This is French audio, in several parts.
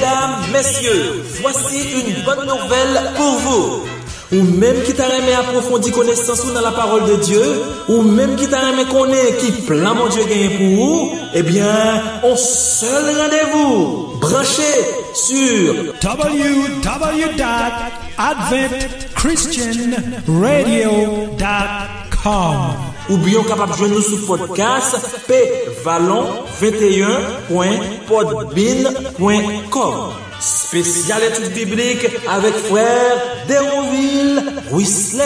Mesdames, messieurs, voici une bonne nouvelle pour vous. Ou même qui t'a aimé approfondir connaissance dans la parole de Dieu, ou même qui t'a aimé connaître qui plan mon Dieu gagne pour vous, eh bien, on seul rendez-vous. Branchez sur www.adventchristianradio.com ou bien capable de joindre nous sur podcast pvallon21.podbean.com. Spécial étude biblique avec frère Déronville Whistler.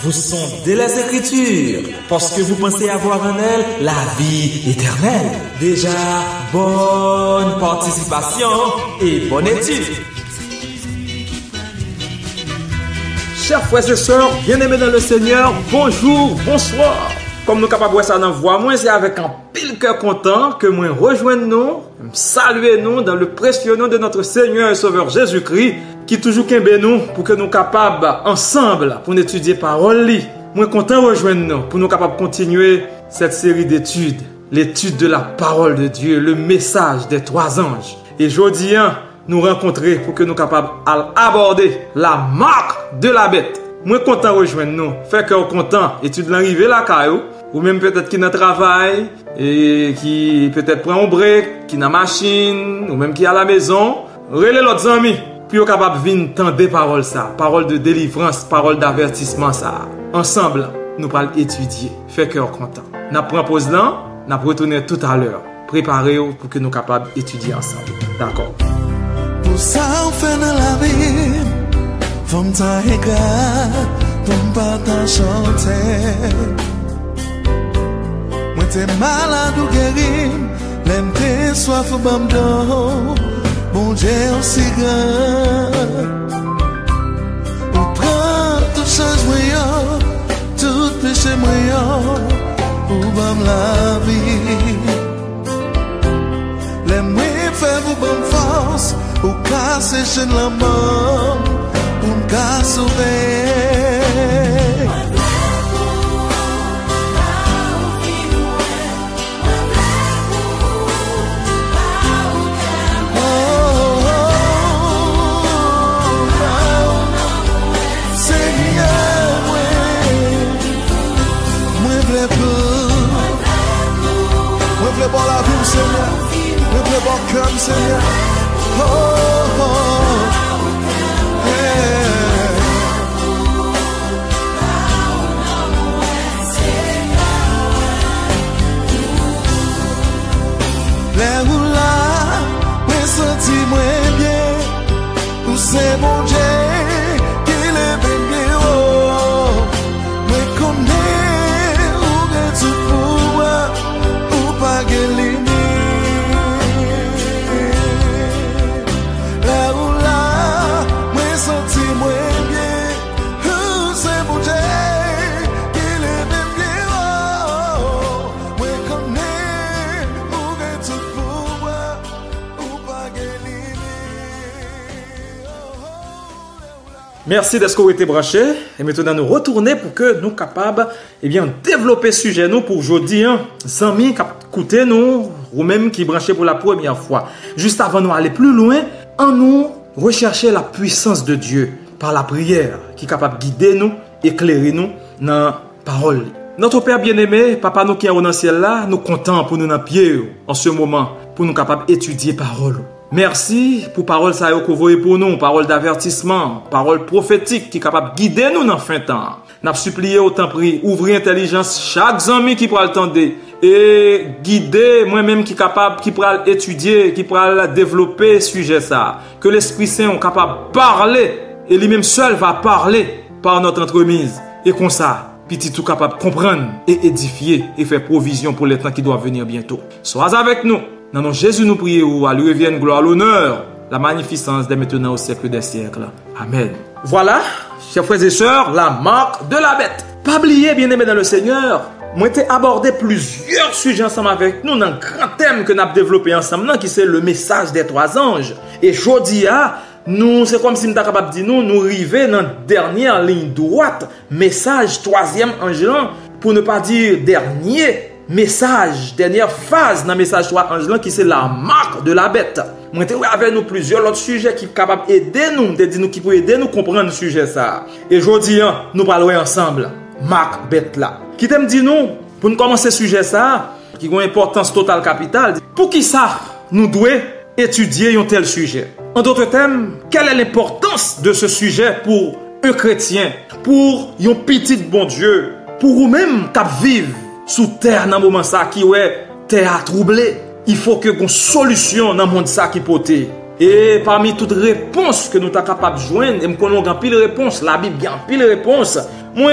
Vous sondez les Écritures parce que vous pensez avoir en elles la vie éternelle. Déjà, bonne participation et bonne étude. Chers frères et sœurs, bien-aimés dans le Seigneur, bonjour, bonsoir. Comme nous capables de voir ça dans voix, moi c'est avec un pile cœur content que moi rejoigne nous, saluer nous dans le précieux nom de notre Seigneur et Sauveur Jésus-Christ, qui toujours qu'aime nous pour que nous capables ensemble pour étudier parole li. Moi content rejoindre nous pour nous capables continuer cette série d'études, l'étude de la parole de Dieu, le message des trois anges. Et aujourd'hui, nous rencontrer pour que nous capables aborder la marque de la bête. Moi content rejoindre nous, fait cœur content, étude l'arrivée la caillou, ou même peut-être qui n'a travail et qui peut-être prend un break, qui n'a machine, ou même qui à la maison, relais l'autre amis, puis au capable venir tendre des paroles ça, paroles de délivrance, paroles d'avertissement ça. Ensemble, nous allons étudier, fait cœur content. N'a prend pause là, n'a retourner tout à l'heure. Préparez-vous pour que nous capables d'étudier ensemble. D'accord. Pour ça on fait dans la vie. Femme ta égale, ton pas ta chanter. Moi t'es malade ou guéri, l'aime t'es soif ou bamdo. Bon Dieu aussi grand. Ou prends tout change moyen, tout péché moyen, ou bam la vie. L'aime moi fait vous bonne force, ou casser chez la mort. Pour me sauver. Pour la vie, Seigneur, me plaît pour comme Seigneur. Oh, oh, yeah. Les ou là, me senti moins bien. Où c'est mon Dieu qui les bénit. Oh, me connaît où est tout pour moi. Là où là, moi senti moins bien. C'est mon Dieu qui les même bien. Moi connais où est tout pour moi, ou pas Merci d'être été branché. Et maintenant, nous retourner pour que nous capables, développer ce sujet nous pour aujourd'hui. Amis qui écoutent nous, ou même qui branchent pour la première fois. Juste avant nous aller plus loin, en nous rechercher la puissance de Dieu par la prière, qui est capable de guider nous, éclairer nous dans la parole. Notre Père bien-aimé, Papa nous qui est dans le ciel là, nous comptons pour nous dans pied en ce moment, pour nous capables d'étudier parole. Merci pour parole ça que vous voyez pour nous, parole d'avertissement, parole prophétique qui est capable de guider nous dans fin temps. N'a supplié autant prix, ouvrir intelligence chaque ami qui pourra l'entendre et guider moi-même qui est capable, qui pourra étudier, qui pourra développer sujet ça. Que l'Esprit Saint est capable de parler et lui-même seul va parler par notre entremise. Et comme ça, petit tout capable de comprendre et édifier et faire provision pour les temps qui doivent venir bientôt. Sois avec nous. Dans nom Jésus nous prions, à lui revienne gloire, l'honneur, la magnificence dès maintenant au siècle des siècles. Amen. Voilà, chers frères et sœurs, la marque de la bête. Pas oublier, bien-aimés dans le Seigneur, moi j'ai abordé plusieurs sujets ensemble avec nous dans un grand thème que nous avons développé ensemble, qui c'est le message des trois anges. Et aujourd'hui, nous, c'est comme si nous étions capables de dire, nous arrivons dans la dernière ligne droite, message troisième ange, pour ne pas dire dernier message, dernière phase dans le message 3 ange qui c'est la marque de la bête. Moi te avec nous plusieurs autres sujets qui capable aider nous, te dit nous qui peut aider nous comprendre le sujet ça. Et aujourd'hui nous parlons ensemble Macbeth là. Qui t'aime dit nous pour nous commencer sujet ça qui a une importance totale capitale. Pour qui ça nous devons étudier un tel sujet? En d'autres termes, quelle est l'importance de ce sujet pour un chrétien, pour un petit bon Dieu, pour vous-même qui vivent sous terre dans le moment ça qui est terre troublée? Il faut que une solution dans le monde ça qui poté. Et parmi toutes les réponses que nous sommes capables de joindre, et nous avons pile réponse, la Bible a pile réponse. Moi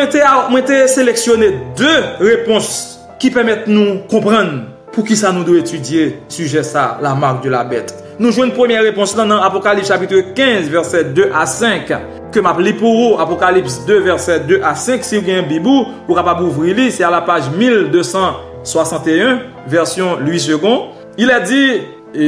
j'ai sélectionné 2 réponses qui permettent nous comprendre pour qui ça nous doit étudier sujet ça, la marque de la bête. Nous jouons une première réponse dans Apocalypse chapitre 15 verset 2 à 5 que m'a li pour vous. Apocalypse 2 verset 2 à 5 si vous avez un bibou, vous capable ouvrir li, c'est à la page 1261 version Louis II. Il a dit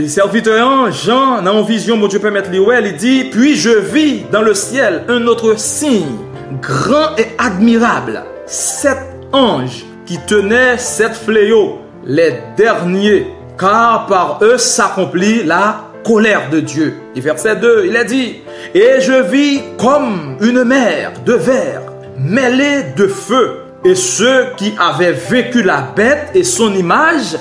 serviteur Jean dans une vision mon Dieu permet li ouais, il dit puis je vis dans le ciel un autre signe grand et admirable, 7 anges qui tenaient 7 fléaux, les derniers, car par eux s'accomplit la colère de Dieu. Et verset 2, il a dit, et je vis comme une mer de verre mêlée de feu, et ceux qui avaient vaincu la bête et son image,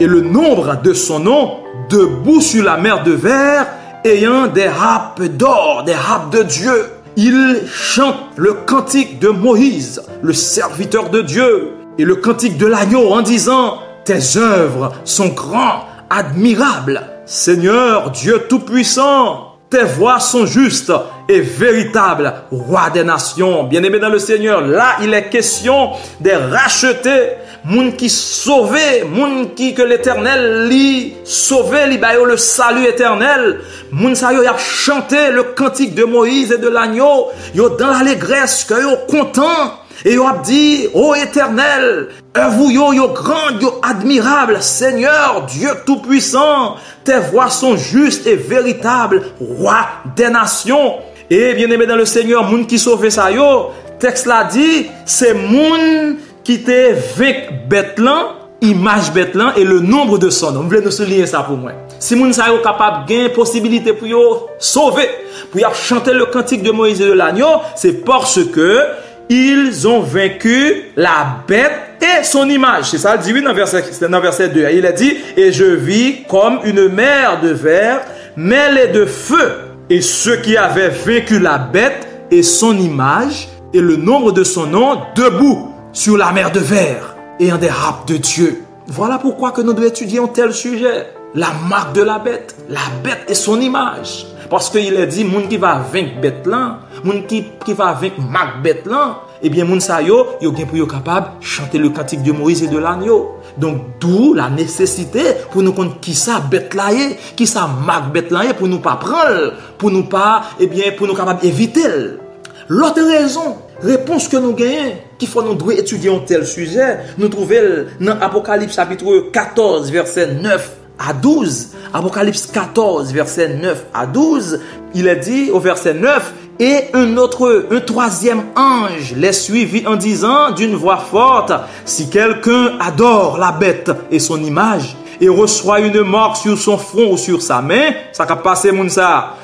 et le nombre de son nom, debout sur la mer de verre, ayant des harpes d'or, des harpes de Dieu. Ils chantent le cantique de Moïse, le serviteur de Dieu, et le cantique de l'agneau en disant, tes œuvres sont grandes, admirables, Seigneur Dieu Tout-Puissant. Tes voies sont justes et véritables, roi des nations. Bien-aimé dans le Seigneur, là il est question des rachetés, moun qui sauvé, moun qui que l'Éternel li sauvé, li bayo le salut éternel. Moun sa yo y a chanté le cantique de Moïse et de l'agneau, yo dans l'allégresse que yo content. Et yo a dit, ô Éternel, œuvre yo grande, yo admirable, Seigneur, Dieu Tout-Puissant, tes voies sont justes et véritables, roi des nations. Et bien aimé dans le Seigneur, moun qui sauve ça yo, texte là dit, c'est moun qui te vek Bethlan, image Bethlan et le nombre de son nom. Vous voulez nous souligner ça pour moi. Si moun sa yo capable gain possibilité pour yo sauver, pour y chanter le cantique de Moïse et de l'agneau, c'est parce que ils ont vaincu la bête et son image. C'est ça le dit oui dans verset 2. Il a dit, et je vis comme une mer de verre mêlée de feu. Et ceux qui avaient vaincu la bête et son image et le nombre de son nom debout sur la mer de verre ayant des harpes de Dieu. Voilà pourquoi que nous devons étudier un tel sujet. La marque de la bête et son image. Parce qu'il a dit, moun qui va vaincre bête là, moun qui va vaincre Macbeth là, eh bien, moun sa yo gen pour yo capable chanter le cantique de Moïse et de l'agneau. Donc, d'où la nécessité pour nous connaître qui ça bête là est, qui ça Macbeth là est, pour nous pas prendre, pour nous pas, eh bien, pour nous capable éviter. L'autre réponse que nous gagnons, qu'il faut nous doit étudier un tel sujet, nous trouvons dans Apocalypse chapitre 14, verset 9 à 12, Apocalypse 14, verset 9 à 12, il est dit au verset 9, et un troisième ange les suivit en disant d'une voix forte, si quelqu'un adore la bête et son image, et reçoit une marque sur son front ou sur sa main, ça va passer Mounsa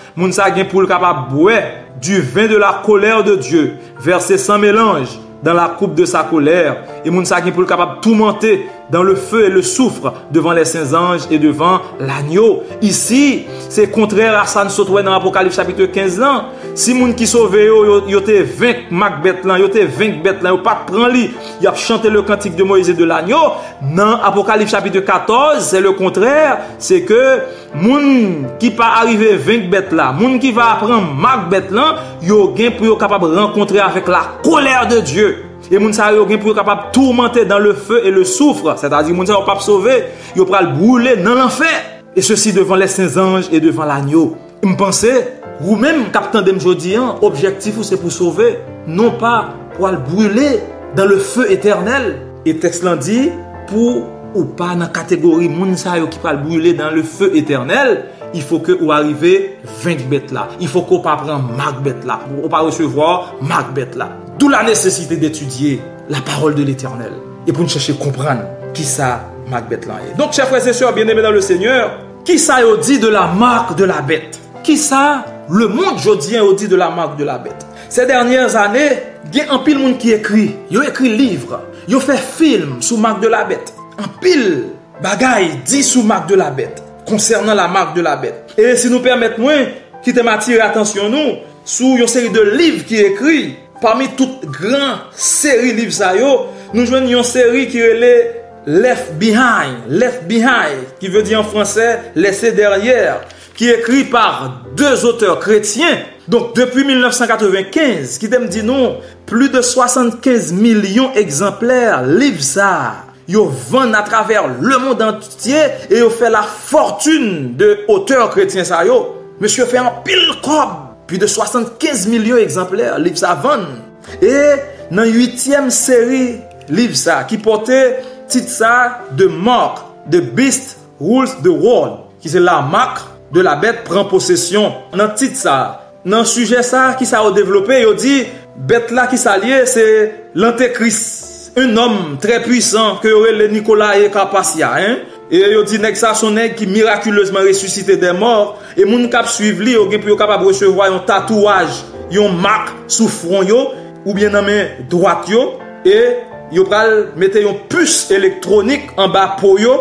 gen pour le capable boire du vin de la colère de Dieu, versé sans mélange dans la coupe de sa colère, et Mounsa gen pour le capable tourmenter dans le feu et le soufre devant les saints anges et devant l'agneau. Ici, c'est contraire à ça nous sommes dans Apocalypse chapitre 15 là. Si moun qui sauve yo te vainc Macbeth là, yo te vainc bête là, yo pas prend li, y a chanté le cantique de Moïse et de l'agneau. Dans Apocalypse chapitre 14, c'est le contraire, c'est que moun qui pas arrivé vainc bête là, moun qui va apprendre Macbeth là, yo gen pour yo capable rencontrer avec la colère de Dieu. Et moun sa yo gen pour capable tourmenter dans le feu et le soufre, c'est-à-dire moun sa yo pas sauver, yo pral brûler dans l'enfer. Et ceci devant les saints anges et devant l'agneau. Me pensez, ou même capitaine de jodi, objectif c'est pour sauver, non pas pour le brûler dans le feu éternel. Et texte là dit pour ou pas dans catégorie moun sa yo qui pral brûler dans le feu éternel. Il faut que vous arrivez 20 bêtes là. Il faut qu'on pas prendre Macbeth là. Ou pas recevoir Macbeth là. D'où la nécessité d'étudier la parole de l'Éternel. Et pour nous chercher à comprendre qui ça Macbeth là est. Donc, chers frères et sœurs bien-aimés dans le Seigneur, Qui ça yo dit de la marque de la bête? Qui ça le monde jodien yo dit de la marque de la bête? Ces dernières années, il y a un pile monde qui écrit. Yo écrit livre, yo fait film sous marque de la bête. Un pile bagay dit sous marque de la bête concernant la marque de la bête. Et si nous permettons qui te m'attire attention nous sous une série de livres qui écrit, parmi toutes grandes séries livres ça yo, nous joignons une série qui est Left Behind, qui veut dire en français laisser derrière, qui est écrit par deux auteurs chrétiens. Donc depuis 1995, qui t'aime dit non, plus de 75 millions d'exemplaires livres ça. Yo vendent à travers le monde entier et yo fait la fortune de auteurs chrétiens ça yo. Monsieur fait un pile cob, plus de 75 millions d'exemplaires livres ça vendent. Et dans 8e série livre ça qui portait titre ça de Mark, The Beast Rules the World, qui c'est la marque de la bête prend possession. Dans titre ça, dans sujet ça qui ça a développé, il dit bête là qui s'allie c'est l'antéchrist. Un homme très puissant que le Nicolas et Carpassia, hein? Et il dit que ça son nèg qui miraculeusement ressuscité des morts et moun k'ap suivre li, yo gen pour capable recevoir un tatouage, une marque sous front yo ou bien dans main droite yo et yo pral mettre une puce électronique en bas pour yo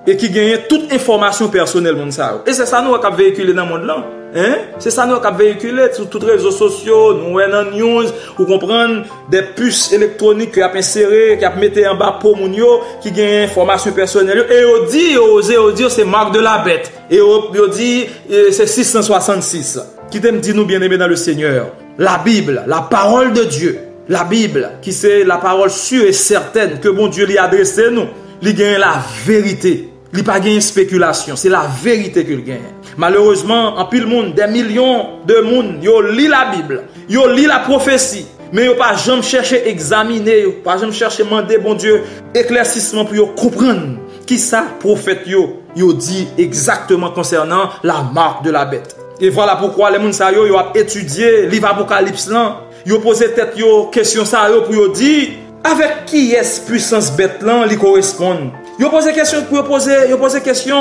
et qui gagne toute information personnelle moun ça. Et c'est ça nous qui véhiculer dans le monde là. Hein? C'est ça nous qui véhiculer sur tous les réseaux sociaux, nous dans news, ou comprendre des puces électroniques qui a inséré, qui a mettre en bas pour moun yo qui gagne information personnelle et on dit osé c'est marque de la bête et on dit c'est 666. Qui t'aime dit nous bien-aimés dans le Seigneur. La Bible, la parole de Dieu. La Bible, qui c'est la parole sûre et certaine que bon Dieu lui a adressé nous, lui gagne la vérité. Il pas gagne spéculation, c'est la vérité qu'il gagne. Malheureusement, en pile monde, des millions de monde, yo lit la Bible, yo lit la prophétie, mais yo pas jamais chercher examiner, yo pas jamais chercher demander bon Dieu éclaircissement pour yo comprendre qui ça prophète yo dit exactement concernant la marque de la bête. Et voilà pourquoi les monde ça yo a étudié livre Apocalypse là, yo posé tête yo question ça yo pour yo dire avec qui est puissance bête là li correspond. Yo pose question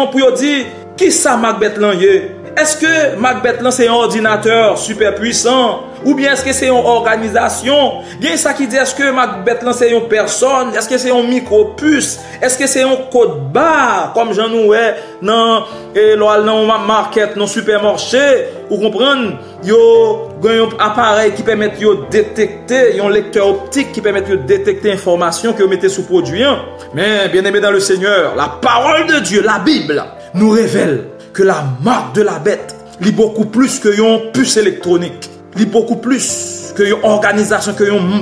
pour yo dire qui ça Macbeth là yé? Est-ce que Macbeth là c'est un ordinateur super puissant ou bien est-ce que c'est une organisation? Bien ça qui dit est-ce que Macbeth là c'est une personne? Est-ce que c'est un micropuce? Est-ce que c'est un code barre comme j'en nouais dans market dans supermarché ou comprendre yo un appareil qui permet de détecter un lecteur optique qui permet de détecter information que vous mettez sous produit. Mais bien aimé dans le Seigneur, la parole de Dieu, la Bible nous révèle que la marque de la bête est beaucoup plus que une puce électronique, est beaucoup plus que une organisation, que une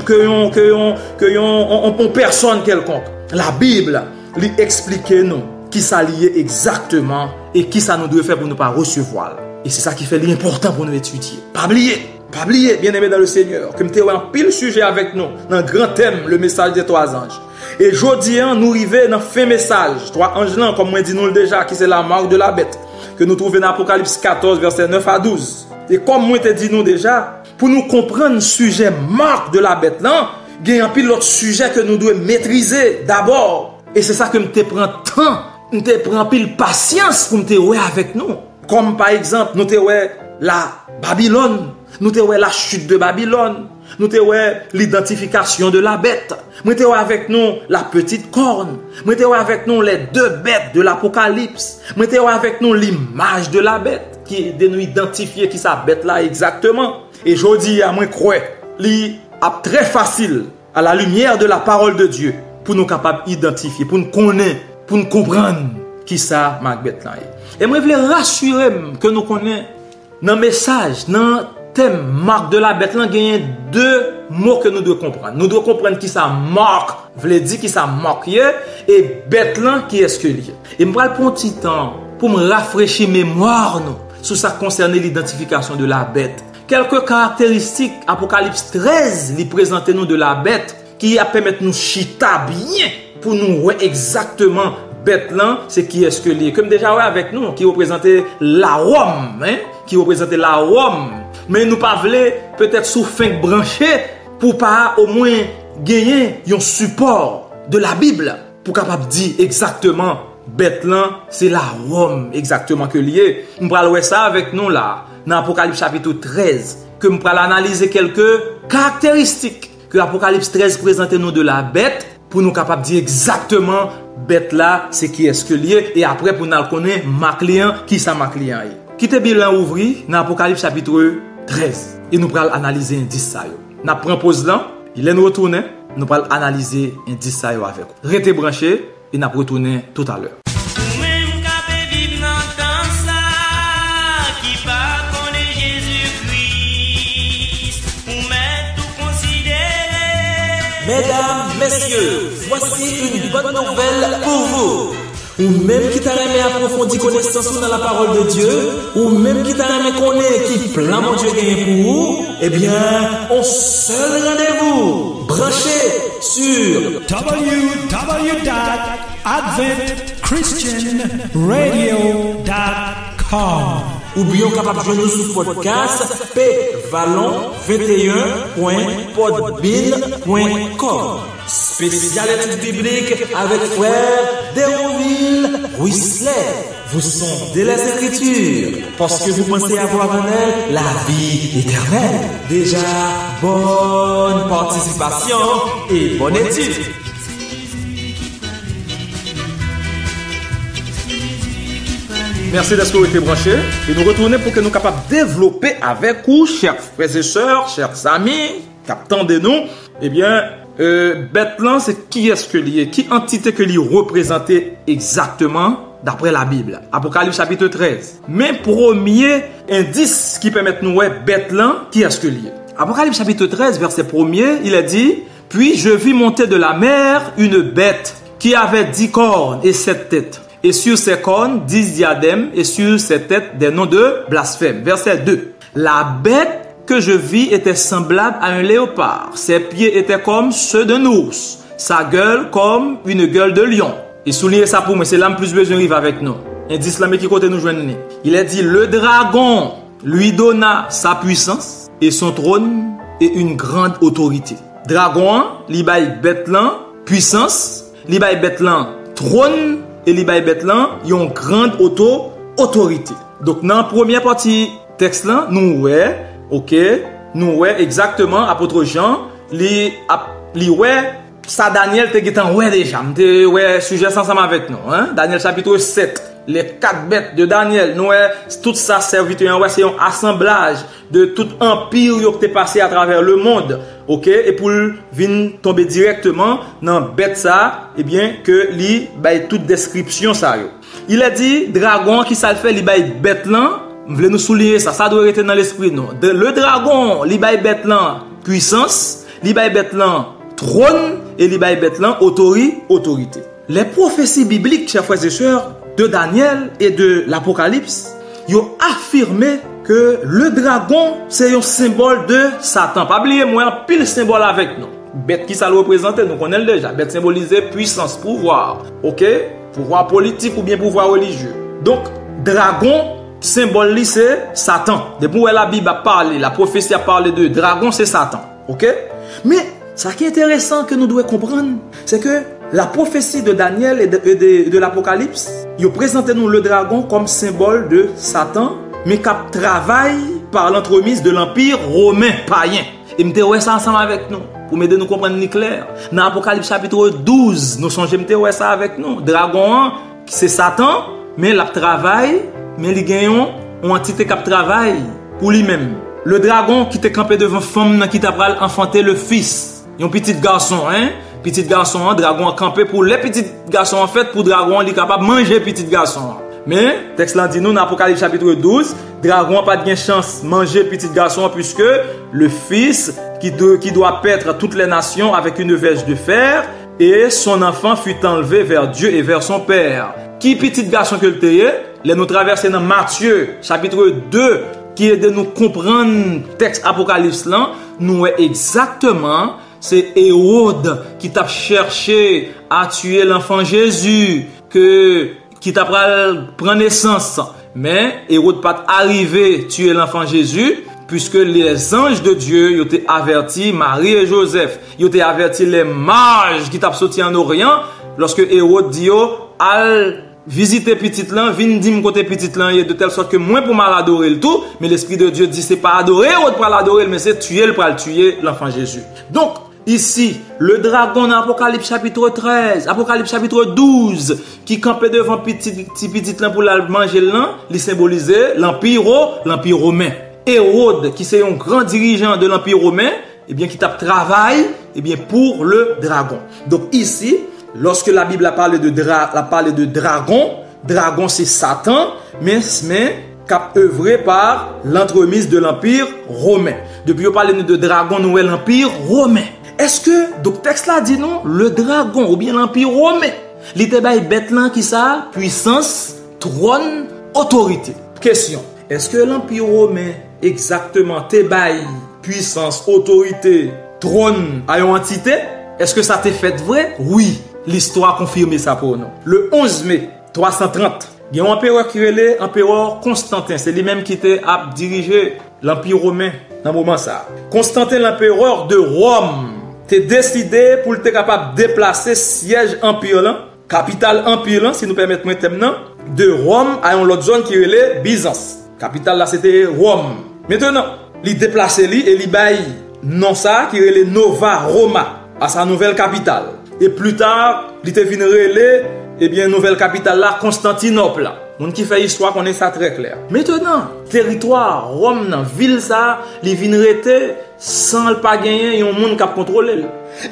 personne quelconque. La Bible lui explique nous qui s'allie exactement et qui ça nous doit faire pour ne pas recevoir. Et c'est ça qui fait l'important pour nous étudier. Pas oublier, bien aimé dans le Seigneur, que nous avons un pile sujet avec nous, dans le grand thème, le message des trois anges. Et aujourd'hui, nous arrivons dans le fin message, trois anges là, comme moi dit nous déjà, qui c'est la marque de la bête, que nous trouvons dans Apocalypse 14, verset 9 à 12. Et comme moi te dit nous déjà, pour nous comprendre le sujet marque de la bête là, il y a un pile l'autre sujet que nous devons maîtriser d'abord. Et c'est ça que nous te prend temps, nous te prend pile patience pour nous te ouais avec nous. Comme par exemple, nous te ouais la Babylone, nous te ouais la chute de Babylone, nous te ouais l'identification de la bête, nous te ouais avec nous la petite corne, nous te ouais avec nous les deux bêtes de l'Apocalypse, nous te ouais avec nous l'image de la bête qui de nous identifier qui sa bête là exactement. Et je dis à moi croire, li est très facile à la lumière de la parole de Dieu pour nous capables d'identifier, pour nous connaître, pour nous comprendre qui ça Macbeth là. Et moi je voulais rassurer que nous connaissons dans le message, dans le thème marque de la bête là, il y a deux mots que nous devons comprendre. Nous devons comprendre qui ça marque, voulait dire qui ça marque et bête là qui est ce que lié. Et je vais prendre un petit temps pour me rafraîchir mémoire nous sur ça concerne l'identification de la bête. Quelques caractéristiques Apocalypse 13 lui présenter nous de la bête qui a permettre nous chita bien pour nous voir exactement bête là, c'est qui est ce que lié. Comme déjà ouais avec nous qui représentait la Rome, hein, qui représentait la Rome. Mais nous pas voulons peut-être sous fin branché pour pas au moins gagner un support de la Bible pour capable dire exactement bête là, c'est la Rome exactement que lié. On va voir ça avec nous là, dans Apocalypse chapitre 13, que on va analyser quelques caractéristiques que Apocalypse 13 présente nous de la bête pour nous capable de dire exactement bête là, c'est qui est-ce que lié et après pour nous connaître ma client, qui ça ma client est. Quittez bilan ouvri dans Apocalypse chapitre 13 et nous allons analyser indice ça yo. N'a prend pause là, il est nous retourner, nous allons analyser indice ça yo avec. Restez branchés et n'a retourner tout à l'heure. Mesdames, messieurs, voici une bonne nouvelle pour vous. Ou même qui t'a aimé approfondir connaissance dans la parole de Dieu, ou même qui t'a aimé connaître qui plan mon Dieu gagne pour vous, eh bien, on seul rendez-vous. Branchez sur www.adventchristianradio.com. ou bien capable de joindre nous sur podcast pvallon21.podbean.com. Spécial étude biblique avec frère Déroville Whistler. Vous sondez les Écritures parce que vous pensez avoir en elle la vie éternelle. Déjà, bonne participation et bonne étude. Merci d'être été branché et nous retourner pour que nous capables de développer avec vous, chers frères et sœurs, chers amis, captants de nous, eh bien, bête là, c'est qui est-ce que lié, qui entité que lui représenter exactement d'après la Bible. Apocalypse chapitre 13. Mais premier indice qui permet de nous voir bête là, qui est-ce que lié. Apocalypse chapitre 13, verset 1er, il a dit, puis je vis monter de la mer une bête qui avait 10 cornes et 7 têtes. Et sur ses cornes, 10 diadèmes, et sur ses têtes, des noms de blasphème. Verset 2. La bête que je vis était semblable à un léopard. Ses pieds étaient comme ceux d'un ours. Sa gueule comme une gueule de lion. Et soulignez ça pour moi, c'est l'âme plus besoin de avec nous. Indice là, mais qui côté nous joindre. Il a dit, le dragon lui donna sa puissance et son trône et une grande autorité. Dragon, li bay bête là, puissance, li bay bête là, trône, et li bay bête là, yon grande autorité. Donc dans la première partie texte là, nous ouais, OK, nous ouais exactement apôtre Jean, li ouais ça Daniel te gitan ouais déjà, te ouais sujet ensemble avec nous, hein? Daniel chapitre 7. Les 4 bêtes de Daniel, nous tout ça serviteur, c'est un assemblage de tout empire qui est passé à travers le monde. OK, et pour venir tomber directement dans bête ça, eh bien que li bail toute description ça yo. Il a dit dragon qui ça le fait li bail bête là, on veut nous souligner ça doit être dans l'esprit non. Le dragon li bail bête là puissance, li bail bête là trône et li bail bête là autorité. Les prophéties bibliques, chers frères et sœurs, de Daniel et de l'Apocalypse, ils ont affirmé que le dragon, c'est un symbole de Satan. Pas oublier, moi, un pile symbole avec nous. Bête qui ça le représente, nous connaissons déjà. Bête symbolisée puissance, pouvoir. OK? Pouvoir politique ou bien pouvoir religieux. Donc, dragon, symbole, c'est Satan. Depuis où la Bible a parlé, la prophétie a parlé de dragon, c'est Satan. OK? Mais, ce qui est intéressant que nous devons comprendre, c'est que la prophétie de Daniel et de l'Apocalypse, ils présentent nous le dragon comme symbole de Satan, mais qui travaille par l'entremise de l'empire romain païen. Et je vais ça ensemble avec nous, pour m'aider à nous comprendre clair. Dans l'Apocalypse chapitre 12, nous sommes ça avec nous. Dragon, c'est Satan, mais il travaille, mais il gagne une entité qui travaille pour lui-même. Le dragon qui était campé devant femme qui t'a enfanté le fils. Un petit garçon, hein? Petit garçon, dragon campé pour les petits garçons en fait, pour dragon, il est capable de manger petit garçon. Mais, texte là dit nous dans Apocalypse chapitre 12, dragon pas de chance manger petit garçon puisque le fils qui doit paître toutes les nations avec une verge de fer et son enfant fut enlevé vers Dieu et vers son père. Qui petit garçon que le teye, les nous traverser dans Matthieu chapitre 2 qui est de nous comprendre texte Apocalypse là, nous est exactement c'est Hérode qui t'a cherché à tuer l'enfant Jésus, qui t'a pris naissance. Mais Hérode pas arrivé à tuer l'enfant Jésus, puisque les anges de Dieu ils ont averti Marie et Joseph. Ils ont averti les mages qui t'a sorti en Orient, lorsque Hérode dit al visiter petit lan, vin dim côté petit lan, de telle sorte que moi pour mal adorer le tout, mais l'Esprit de Dieu dit c'est pas adorer ou pour l'adorer, mais c'est tuer le pour le tuer l'enfant Jésus. Donc, ici, le dragon dans Apocalypse chapitre 13, Apocalypse chapitre 12, qui campait devant petit lan pour la manger l'an, il symbolisait l'empire romain. Hérode, qui c'est un grand dirigeant de l'empire romain, eh bien, qui tape travail, eh bien, pour le dragon. Donc ici, lorsque la Bible a parlé de dragon, dragon c'est Satan, mais cap œuvré par l'entremise de l'empire romain. Depuis on parle de dragon, nous l'empire romain. Est-ce que, donc texte là dit non, le dragon ou bien l'empire romain, l'ité bay bête là qui ça, puissance, trône, autorité. Question, est-ce que l'empire romain exactement te bay puissance, autorité, trône à une entité? Est-ce que ça t'est fait vrai? Oui, l'histoire confirme ça pour nous. Le 11 mai 330, il y a un empereur qui est l'empereur Constantin. C'est lui-même qui était à diriger l'empire romain dans le moment ça. Constantin, l'empereur de Rome, t'es décidé pour être capable de déplacer siège empire là, capitale empire là, si nous permettons maintenant, de Rome à une autre zone qui est Byzance. Capitale là c'était Rome. Maintenant, il déplace lui et il baille non ça qui est Nova Roma à sa nouvelle capitale. Et plus tard, il était venu relais eh bien nouvelle capitale là Constantinople. Moun qui fait histoire connaît ça très clair. Maintenant, territoire Rome dans ville ça, il vient rester sans le pas gagner un monde qui contrôler.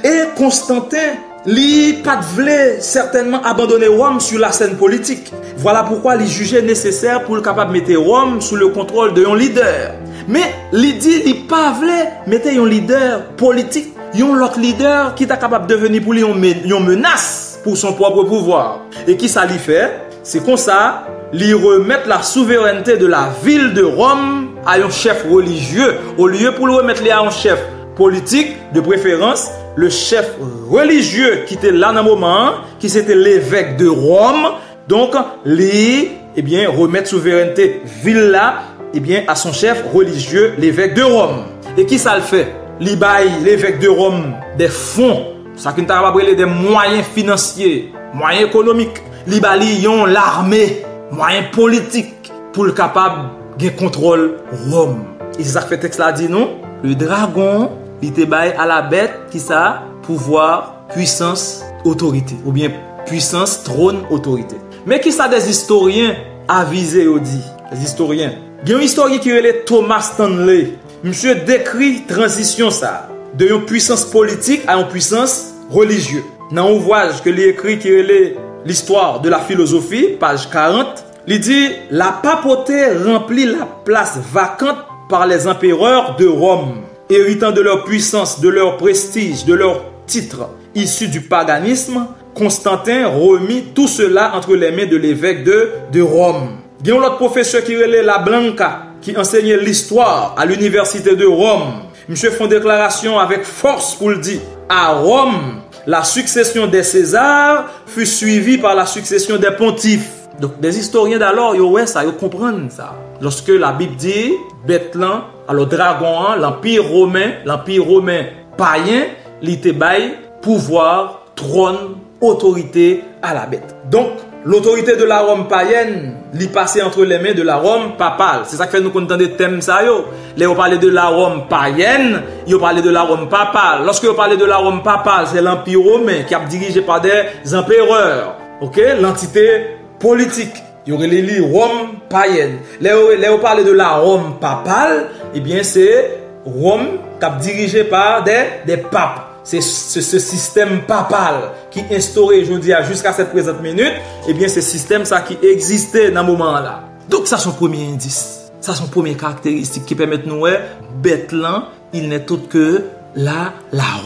Et Constantin li pas voulait certainement abandonner Rome sur la scène politique. Voilà pourquoi il jugeait nécessaire pour le capable mettre Rome sous le contrôle de un leader. Mais il dit il pas voulait mettre un leader politique, un autre leader qui est capable de devenir pour lui une menace pour son propre pouvoir. Et qui ça lui fait? C'est comme ça, lui remettre la souveraineté de la ville de Rome à un chef religieux au lieu pour le remettre à un chef politique, de préférence le chef religieux qui était là dans le moment, qui c'était l'évêque de Rome. Donc, lui, eh bien, remettre souveraineté ville là, eh bien, à son chef religieux, l'évêque de Rome. Et qui ça le fait? Li baille l'évêque de Rome des fonds, ça qui t'a pas des moyens financiers, moyens économiques. Li baille l'armée, moyens politiques pour le capable de contrôle Rome. Et c'est ça que fait texte là dit non? Le dragon, il te baille à la bête qui ça pouvoir, puissance, autorité ou bien puissance, trône, autorité. Mais qui ça des historiens avisés ou dit? Les historiens. Il y a un historien qui est Thomas Stanley. Monsieur décrit transition ça de une puissance politique à une puissance religieuse. Dans l'ouvrage que il écrit qui est l'histoire de la philosophie, page 40, il dit la papauté remplit la place vacante par les empereurs de Rome, héritant de leur puissance, de leur prestige, de leur titre issus du paganisme. Constantin remit tout cela entre les mains de l'évêque de Rome. Il y a un autre professeur qui est La Blanca, qui enseignait l'histoire à l'université de Rome. Monsieur fait une déclaration avec force pour le dire. À Rome, la succession des Césars fut suivie par la succession des pontifes. Donc, des historiens d'alors, ils comprennent ça. Lorsque la Bible dit, Bethléem, alors dragon, l'empire romain païen, l'ité-bail, pouvoir, trône, autorité à la bête. Donc, l'autorité de la Rome païenne, l'y passait entre les mains de la Rome papale. C'est ça qui fait nous entendre des thèmes ça yo. Là, on parlait de la Rome païenne, on parlait de la Rome papale. Lorsque on parlait de la Rome papale, c'est l'empire romain qui est dirigé par des empereurs. OK? L'entité politique. Il y aurait les Rome païenne. Là, on parlait de la Rome papale, eh bien, c'est Rome qui est dirigé par des papes. C'est ce système papal qui est instauré aujourd'hui jusqu'à cette présente minute. Eh bien, c'est ce système ça qui existait dans ce moment-là. Donc, ça, c'est son premier indice. Ça, c'est son premier caractéristique qui permet de nous voir Bethléem, il n'est autre que la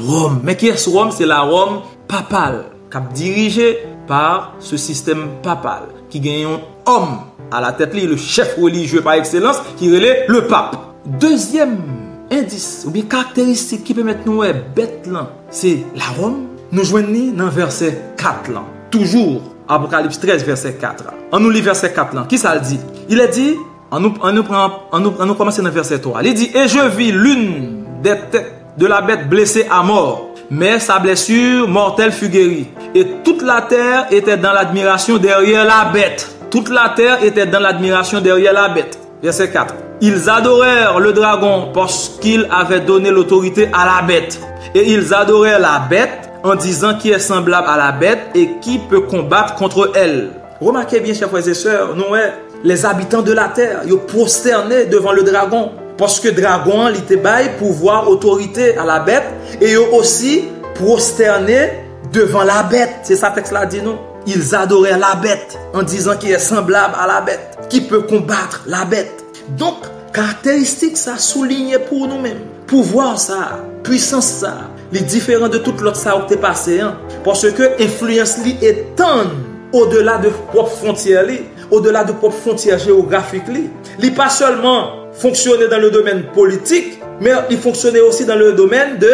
Rome. Mais qui est ce Rome? C'est la Rome papale, qui est dirigée par ce système papal, qui gagne un homme à la tête, le chef religieux par excellence, qui est le pape. Deuxième indice ou bien caractéristique qui permet de nous voir Bethléem, c'est la Rome. Nous joignons dans verset 4 là. Toujours Apocalypse 13 verset 4. On nous lit verset 4 là. Qui ça le dit? Il a dit, on nous commence dans verset 3. Il dit, et je vis l'une des têtes de la bête blessée à mort, mais sa blessure mortelle fut guérie. Et toute la terre était dans l'admiration derrière la bête. Toute la terre était dans l'admiration derrière la bête. Verset 4. Ils adorèrent le dragon parce qu'il avait donné l'autorité à la bête. Et ils adorèrent la bête en disant qui est semblable à la bête et qui peut combattre contre elle. Remarquez bien, chers frères et sœurs, nous, les habitants de la terre, ils prosternaient devant le dragon. Parce que le dragon, il était bail pouvoir, autorité à la bête. Et ils aussi prosternaient devant la bête. C'est ça que le texte là dit, non? Ils adoraient la bête en disant qu'il est semblable à la bête, qui peut combattre la bête. Donc, caractéristique ça souligne pour nous-mêmes. Pouvoir ça, puissance ça, les différents de toute l'autre ça qui est passé. Parce que influence li étend au-delà de propres frontières, au-delà de propres frontières géographiques. Il pas seulement fonctionner dans le domaine politique, mais il fonctionnait aussi dans le domaine de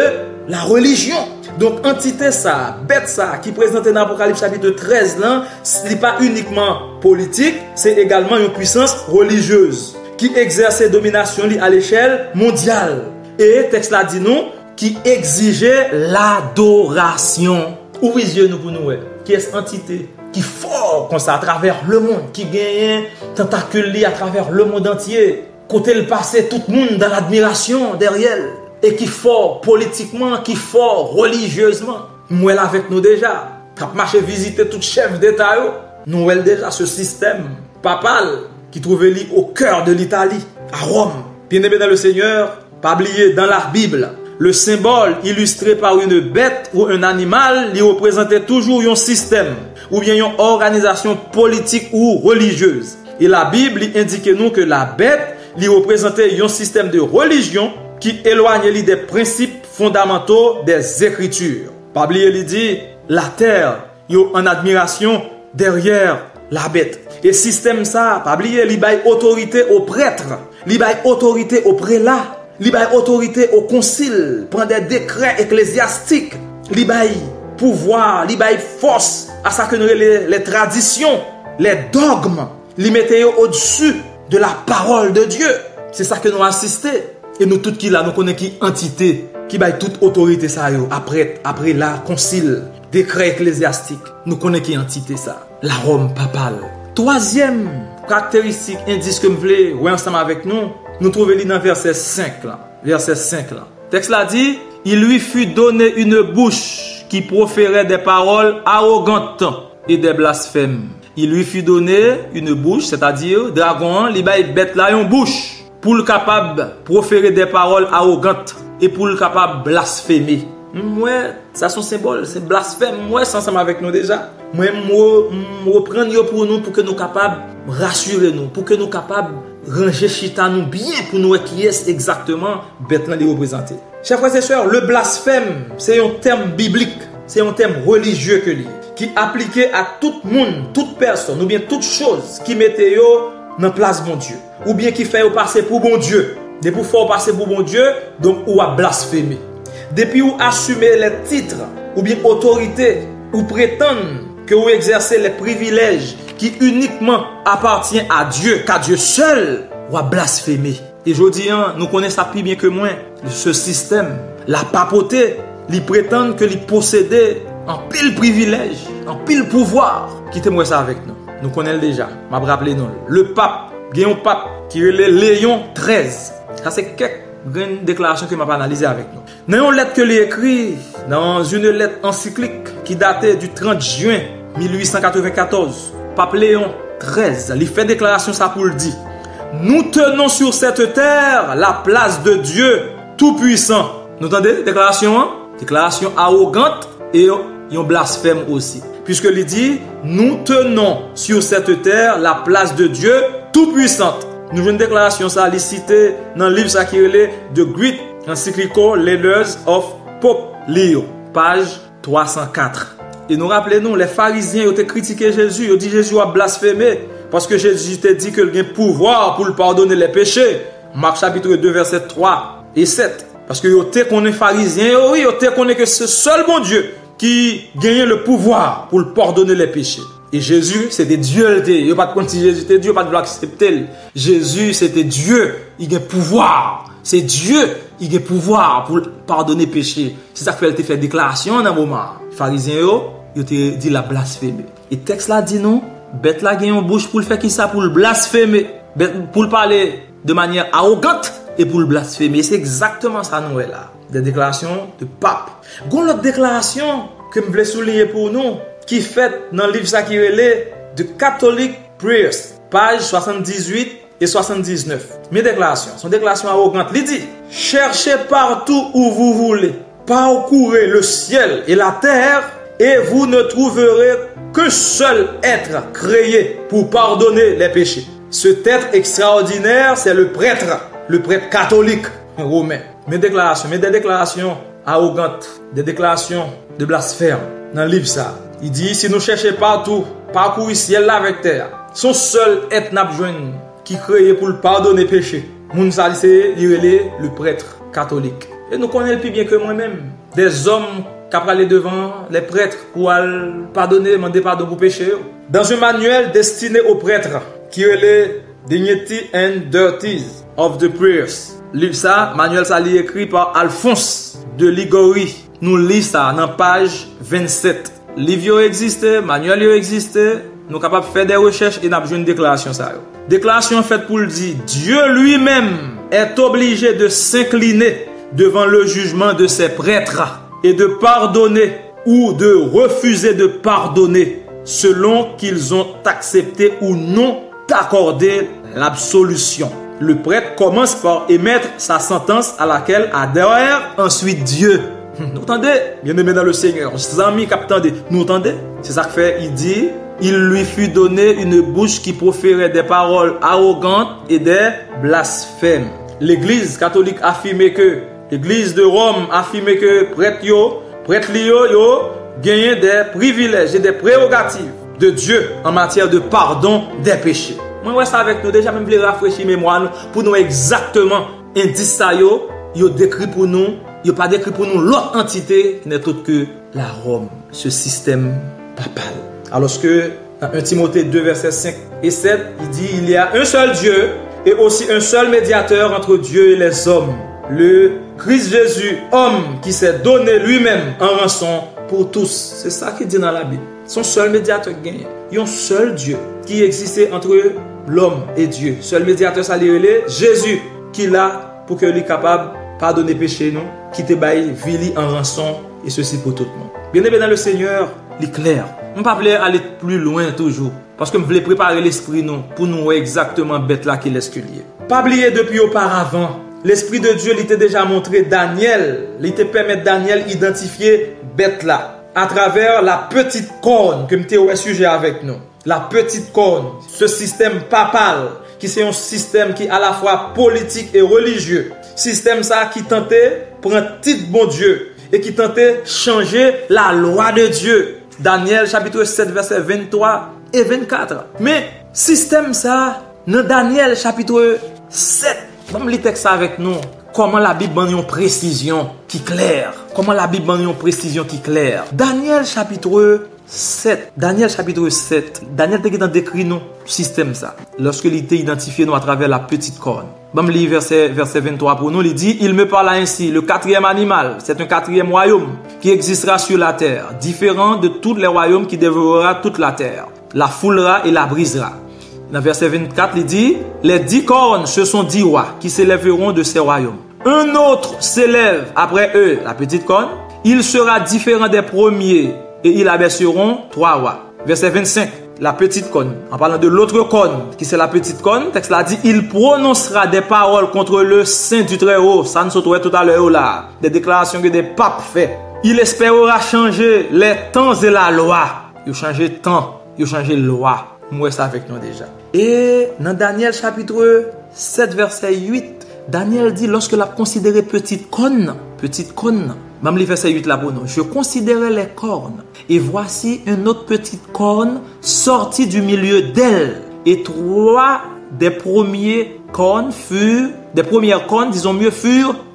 la religion. Donc, entité ça, bête ça, qui présente dans l'Apocalypse chapitre 13, là, ce n'est pas uniquement politique, c'est également une puissance religieuse qui exerçait domination à l'échelle mondiale. Et le texte là dit nous, qui exigeait l'adoration. Où est Dieu nous pour nous? Qui est cette entité qui fort comme ça à travers le monde, qui gagne tentacule à travers le monde entier. Côté le passé, tout le monde dans l'admiration derrière. Et qui fort politiquement, qui fort religieusement. Nous elle avec nous déjà. Quand marché visiter tout chef d'État, nous elle déjà ce système papal qui trouvait au cœur de l'Italie, à Rome. Bien-aimé dans le Seigneur, pas oublier dans la Bible, le symbole illustré par une bête ou un animal, il représentait toujours un système ou bien une organisation politique ou religieuse. Et la Bible indique nous que la bête, il représentait un système de religion qui éloigne des principes fondamentaux des Écritures. Pas oublier, il dit, la terre, il y a en admiration derrière la bête. Et système ça, pas oublier, il y a autorité aux prêtres, il y a autorité aux prélats, il y a autorité au concile, prendre des décrets ecclésiastiques, il y a pouvoir, il y a force à ça que nous les traditions, les dogmes, les mettez au-dessus de la parole de Dieu. C'est ça que nous assistons. Et nous tous qui là, nous connaissons qui entité, qui baille toute autorité ça yo, après la concile, décret ecclésiastique, nous connaissons qui entité ça, la Rome papale. Troisième caractéristique, indice que nous voulons voir ensemble avec nous, nous trouvons dans verset 5 là. Verset 5 là. Texte là dit, il lui fut donné une bouche qui proférait des paroles arrogantes et des blasphèmes. Il lui fut donné une bouche, c'est-à-dire dragon, il baille bête là une bouche. Pour le capable proférer des paroles arrogantes et pour le capable blasphémer. Moi, ça son symbole, c'est blasphème. Moi, c'est ensemble avec nous déjà. Moi, reprendre pour nous pour que nous capables rassurer nous, pour que nous capables ranger chita nous bien pour nous qui est exactement bête là les représenter. Chers frères et sœurs, le blasphème, c'est un terme biblique, c'est un terme religieux que qui appliqué à tout le monde, toute personne ou bien toute chose qui mettait dans place bon Dieu. Ou bien qui fait passer pour bon Dieu. Depuis faut passer pour bon Dieu, donc ou à blasphémer. Depuis ou assumer les titres ou bien autorité ou prétendre que vous exercez les privilèges qui uniquement appartiennent à Dieu, qu'à Dieu seul, ou à blasphémer. Et je dis, nous connaissons ça plus bien que moi, ce système, la papauté, ils prétendent que ils possédaient en pile privilège, en pile pouvoir. Quittez-moi ça avec nous. Nous connaissons déjà. M'a rappelé nous. Le pape, il y a un pape qui est Léon XIII. Ça c'est quelques grandes déclarations que m'a analysé avec nous. Dans une lettre que lui écrit, dans une lettre encyclique qui datait du 30 juin 1894, pape Léon XIII, il fait déclaration ça pour le dire. Nous tenons sur cette terre la place de Dieu tout-puissant. Nous entendez déclaration, hein? Déclaration arrogante et un blasphème aussi. Puisque il dit, nous tenons sur cette terre la place de Dieu tout-puissante. Nous avons une déclaration, ça, citée dans le livre qui est The Great Encyclical Letters of Pope Leo, page 304. Et nous rappelons, les pharisiens ont critiqué Jésus, ils ont dit Jésus a blasphémé, parce que Jésus t'a dit qu'il a pouvoir pour pardonner les péchés. Marc chapitre 2, verset 3 et 7. Parce que ils ont connu les pharisiens, oui, ils ont connu que c'est seul bon Dieu qui gagnait le pouvoir pour pardonner les péchés. Et Jésus, c'était Dieu. Il n'y a pas de compte si Jésus était Dieu, pas de l'accepter. Jésus, c'était Dieu. Il a pouvoir. C'est Dieu il a pouvoir pour pardonner péché. C'est ça que fait faire déclaration dans un moment. Les pharisiens, ils te dit la blasphémer. Et le texte là dit non, bête là gagne une bouche pour le faire qui ça, pour le blasphémer, pour le parler de manière arrogante et pour le blasphémer. C'est exactement ça nous est là. Des déclarations de pape. Gon l'autre déclaration que je voulais souligner pour nous, qui fait dans le livre ça qui est de Catholic Prayers, page 78 et 79. Mes déclarations, son déclaration arrogante, il dit: cherchez partout où vous voulez, parcourez le ciel et la terre, et vous ne trouverez qu'un seul être créé pour pardonner les péchés. Cet être extraordinaire, c'est le prêtre catholique romain. Mes déclarations, des déclarations arrogantes, des déclarations de blasphème. Dans le livre ça, il dit: si nous cherchons partout, parcourir ciel là avec terre, son seul être n'a besoin qui créé pour le pardonner péché. Moun sa c'est le prêtre catholique. Et nous connaissons plus bien que moi-même des hommes qui aller devant les prêtres pour pardonner, demander pardon pour péché. Dans un manuel destiné aux prêtres qui est le Dignity and Duties of the Prayers. Livre ça, manuel ça est écrit par Alphonse de Liguori. Nous lisons ça dans page 27. Livre existe, manuel existe. Nous sommes capables de faire des recherches et nous avons une déclaration ça. Déclaration faite pour le dire: Dieu lui-même est obligé de s'incliner devant le jugement de ses prêtres et de pardonner ou de refuser de pardonner selon qu'ils ont accepté ou non d'accorder l'absolution. Le prêtre commence par émettre sa sentence à laquelle adhère ensuite Dieu. Nous entendez? Bien-aimés dans le Seigneur, amis captendez, nous entendez? C'est ça que fait, il dit: il lui fut donné une bouche qui proférait des paroles arrogantes et des blasphèmes. L'Église catholique affirmait que, l'Église de Rome affirmait que prêtre gagnait des privilèges et des prérogatives de Dieu en matière de pardon des péchés. Moi, ouais, ça avec nous, déjà même voulais rafraîchir mémoire pour nous exactement indice ça yo décrit pour nous, il pas décrit pour nous l'autre entité qui n'est autre que la Rome, ce système papal. Alors que dans 1 Timothée 2 versets 5 et 7, il dit: il y a un seul Dieu et aussi un seul médiateur entre Dieu et les hommes, le Christ Jésus, homme qui s'est donné lui-même en rançon pour tous. C'est ça qu'il dit dans la Bible. Son seul médiateur gagne. Il y a un seul Dieu qui existait entre l'homme et Dieu. Seul médiateur, ça l'est Jésus, qui l'a pour que lui capable de pardonner péché, non, qui te baille vili en rançon, et ceci pour tout le monde. Bien aimé dans le Seigneur, il est clair. On ne peut pas aller plus loin toujours, parce que je voulais préparer l'esprit non, pour nous exactement bête là qu'il est lié. Pas oublier depuis auparavant, l'esprit de Dieu l'était déjà montré Daniel, il te permet Daniel identifier bête là à travers la petite corne que m'était au sujet avec nous. La petite corne, ce système papal qui c'est un système qui est à la fois politique et religieux. Système ça qui tentait prendre titre bon Dieu et qui tentait changer la loi de Dieu. Daniel chapitre 7 verset 23 et 24. Mais système ça dans Daniel chapitre 7, comme le texte avec nous, comment la Bible donne une précision qui claire. Comment la Bible donne une précision qui claire. Daniel chapitre 7. Daniel chapitre 7. Daniel te décrit nous système ça. Lorsque il était identifié nous à travers la petite corne. Bon, le verset 23 pour nous, il dit: il me parla ainsi, le quatrième animal, c'est un quatrième royaume qui existera sur la terre, différent de tous les royaumes qui dévorera toute la terre, la foulera et la brisera. Dans verset 24, il dit: les 10 cornes, ce sont 10 rois qui s'élèveront de ces royaumes. Un autre s'élève après eux, la petite corne, il sera différent des premiers et ils abaisseront 3 rois. Verset 25, la petite corne. En parlant de l'autre corne, qui c'est la petite corne, le texte l'a dit: il prononcera des paroles contre le Saint du Très-Haut. Ça nous sauterait tout à l'heure là. Des déclarations que des papes fait. Il espérera changer les temps et la loi. Il changer temps, il changer loi. Moi, ça avec nous déjà. Et dans Daniel chapitre 7, verset 8, Daniel dit: lorsque l'a considéré petite corne, même le verset 8 là pour nous, je considérais les cornes, et voici une autre petite corne sortie du milieu d'elle, et 3 des premières cornes furent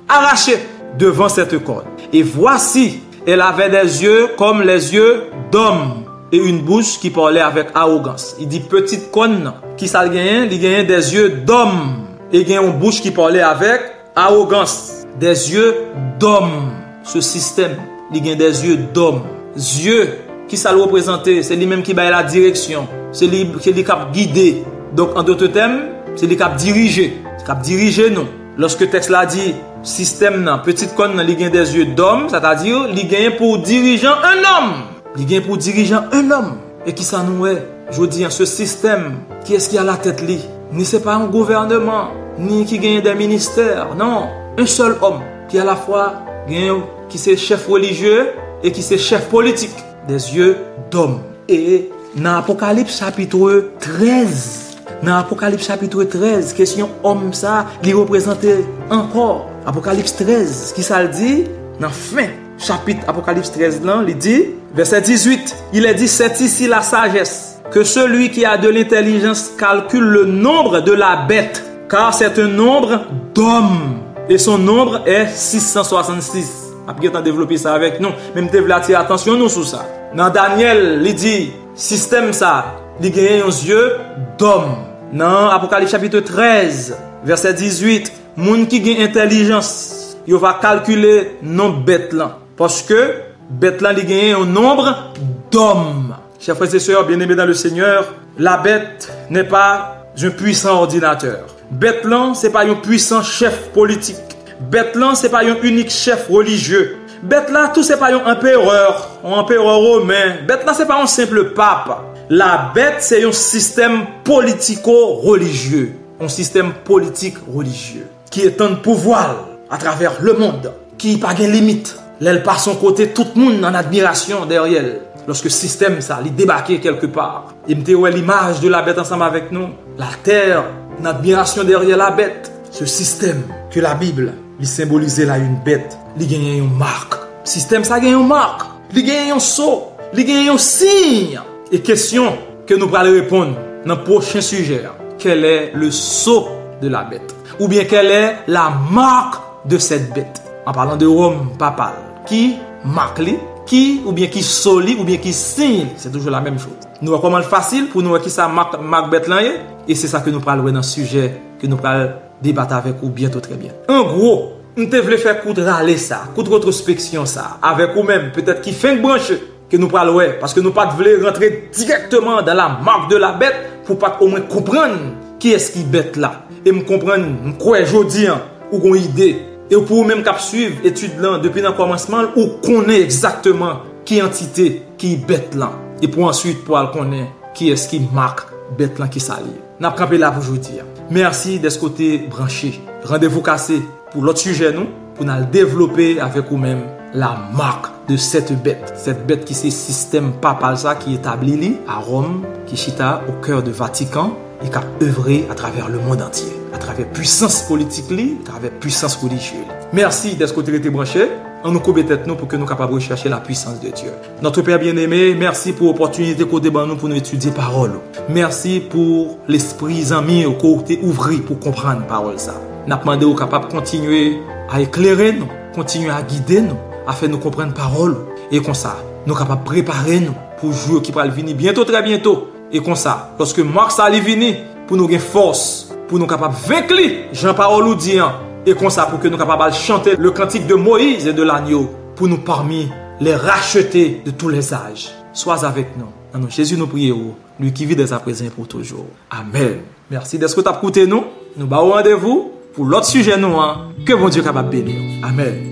arrachées devant cette corne. Et voici, elle avait des yeux comme les yeux d'homme, et une bouche qui parlait avec arrogance. Il dit petite corne qui ça gagne, il gagne des yeux d'homme et gagne une bouche qui parlait avec arrogance. des yeux d'homme. Ce système, il a des yeux d'homme. Yeux, qui ça le représente? C'est lui-même qui baille la direction. C'est lui qui a guidé. Donc, en d'autres termes, c'est lui qui a dirigé. Qui a dirigé nous. Lorsque le texte l'a dit, système, petite conne, il a des yeux d'homme, c'est-à-dire, il a pour dirigeant un homme. Il a pour dirigeant un homme. Et qui ça nous est? Je dis, ce système, qui est-ce qui a la tête li? Ni c'est pas un gouvernement, ni qui gagne des ministères. Non, un seul homme qui à la fois gagne, qui c'est chef religieux et qui c'est chef politique. Des yeux d'homme. Et dans Apocalypse chapitre 13, dans Apocalypse chapitre 13, question homme ça, il représente encore. Apocalypse 13, qui ça le dit? Dans fin chapitre Apocalypse 13, là, il dit, verset 18, il est dit, c'est ici la sagesse, que celui qui a de l'intelligence calcule le nombre de la bête, car c'est un nombre d'hommes, et son nombre est 666. Après, on a développé ça avec nous, même te voulons attirer attention nous sur ça. Dans Daniel, il dit, système ça, il gagne un yeux d'homme. Dans Apocalypse chapitre 13, verset 18, moun qui gagne intelligence, il va calculer non bête là. Parce que bête là, il gagne un nombre d'hommes. Chers frères et sœurs, bien-aimés dans le Seigneur, la bête n'est pas un puissant ordinateur. Bête là, c'est pas un puissant chef politique. Bête là, c'est pas un unique chef religieux. Bête là, tout c'est pas un empereur romain. Bête là, c'est pas un simple pape. La bête, c'est un système politico-religieux. Un système politique-religieux qui étend le pouvoir à travers le monde, qui n'a pas de limite. Elle par son côté, tout le monde en admiration derrière elle. Lorsque le système, ça, il débarqué quelque part. Il me dit, ouais, l'image de la bête ensemble avec nous. La terre, une admiration derrière la bête. Ce système que la Bible, il symbolisait là une bête. Il gagne une marque. Le système, ça gagne une marque. Il gagne un sceau. Il gagne un signe. Et question que nous allons répondre dans le prochain sujet. Quel est le sceau de la bête? Ou bien quelle est la marque de cette bête? En parlant de Rome papal. Qui marque li? Qui ou bien qui soli ou bien qui signe? C'est toujours la même chose. Nous voyons comment facile pour nous qui ça marque bête là. Et c'est ça que nous parlons dans le sujet que nous allons débattre avec vous bientôt très bien. En gros, nous devons faire coup de râler ça, coup de rétrospection ça, avec vous-même, peut-être qui fait une branche que nous parlons, parce que nous pas voulons rentrer directement dans la marque de la bête pour pas au moins comprendre qui est-ce qui bête là. Et me comprendre, quoi aujourd'hui, ou qu'on idée. Et pour vous-même cap suivre l'étude là depuis le commencement, ou connaît exactement qui entité qui bête là. Et pour ensuite pour connaître qui est-ce qui marque bête là qui s'allie. N'a pas campé là pour aujourd'hui. Merci d'être côté branché. Rendez-vous cassé pour l'autre sujet nous, pour nous développer avec vous-même la marque de cette bête qui c'est système papal ça qui établi à Rome, qui chita au cœur du Vatican et qui a œuvré à travers le monde entier, à travers puissance politique à travers puissance religieuse. Merci d'être côté branché. On nous coupe tête nous pour que nous capables de rechercher la puissance de Dieu. Notre Père bien-aimé, merci pour l'opportunité qu'on débat nous pour nous étudier parole. Merci pour l'esprit ami au côté ouvri pour comprendre parole ça. N'a demandé au capable continuer à éclairer nous, continuer à guider nous, afin de nous comprendre parole et comme ça, nous capables préparer nous pour le jour qui va venir bientôt très bientôt et comme ça, lorsque Marc ça va venir pour nous gagner force, pour nous capables vaincre Jean Paul ou dit et comme ça pour que nous capables chanter le cantique de Moïse et de l'agneau pour nous parmi les racheter de tous les âges. Sois avec nous. En nom de Jésus nous prions, lui qui vit dès à présent pour toujours. Amen. Merci d'être écouté nous. Nous avons rendez-vous pour l'autre sujet nous que bon Dieu est capable de bénir. Amen.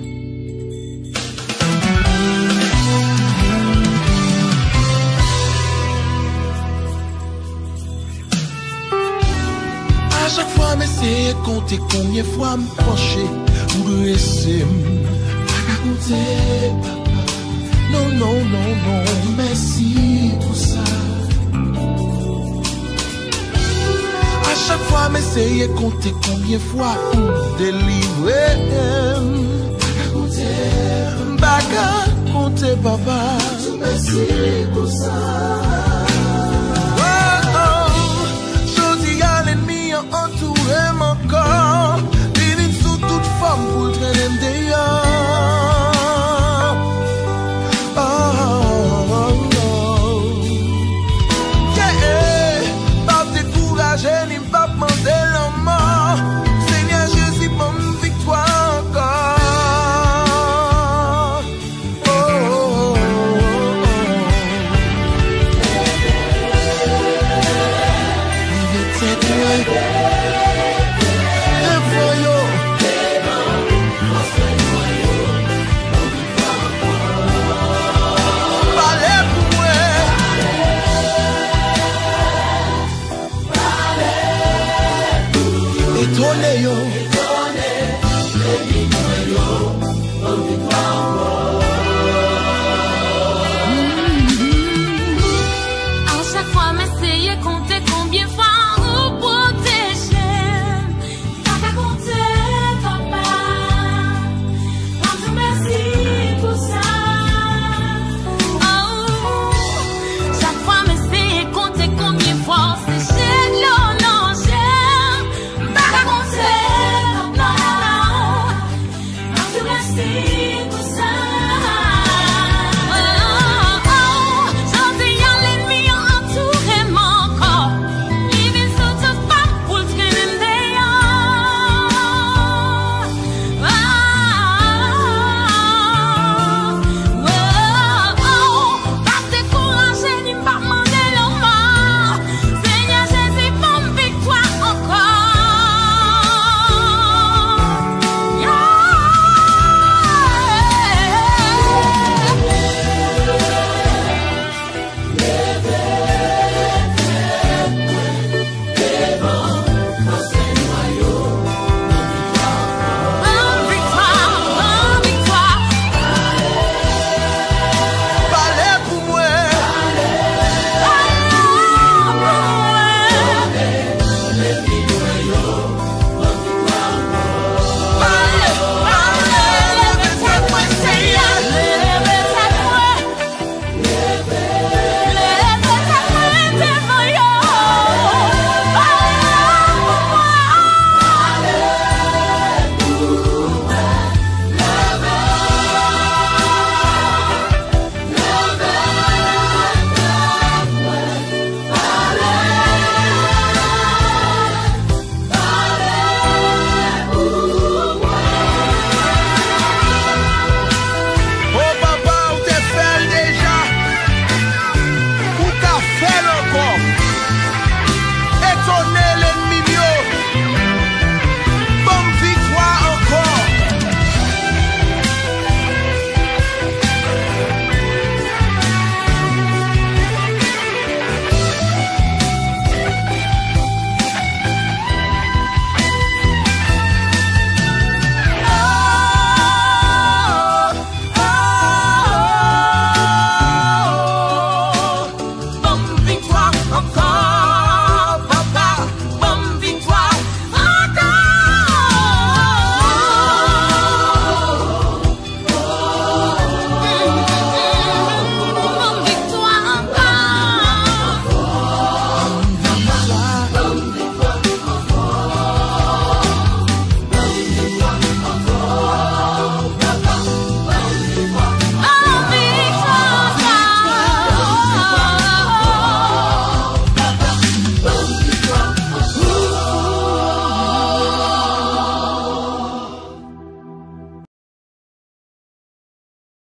À chaque fois, m'essayer de compter combien de fois me pencher ou de laisser pas compter, papa. Non, non, non, non, merci pour ça. À chaque fois, m'essayer de compter combien de fois pour délivrer. Pas compter, papa. Merci pour ça.